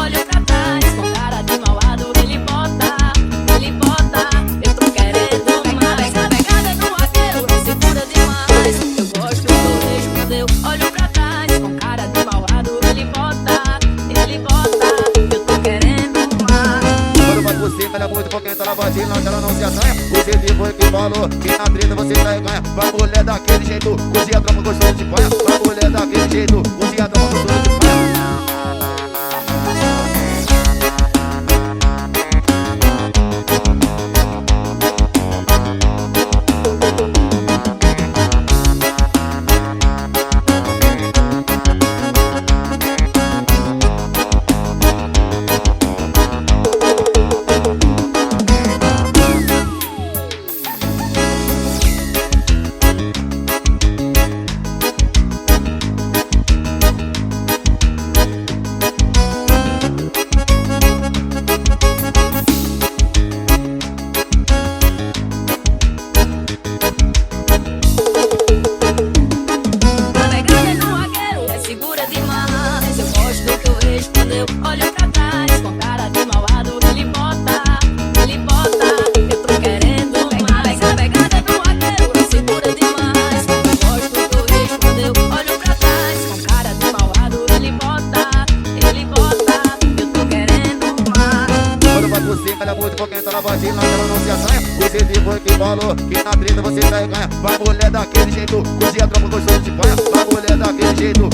olho pra trás. Com cara de malvado ele bota. Eu tô querendo mais. A pegada do vaqueiro é segura demais. Eu gosto do beijo quando eu olho pra trás. Com cara de malvado ele bota. Eu tô querendo mais. Quando vai por cima, ela é muito porque tá na batida, ela não se assanha. O Zedinho foi que falou que na treta você tá e ganha. Pra mulher daquele jeito, cozinha a tropa gostosa de panha. Pra mulher daquele jeito, cozinha a tropa gostosa de panha. Segura demais, eu gosto do que eu vejo quando eu olho pra trás. Com cara de malvado ele bota. Eu tô querendo mais. A pegada do vaqueiro é segura demais. Eu gosto do que eu vejo quando eu olho pra trás. Com cara de malvado ele bota. Eu tô querendo mais. Quando vai por cima, ela é muito porque tá na batida, ela não se assanha. O Zedinho foi que falou que na treta você tá e ganha. Pra mulher daquele jeito, cozinha a tropa gostosa de panha. Pra mulher daquele jeito,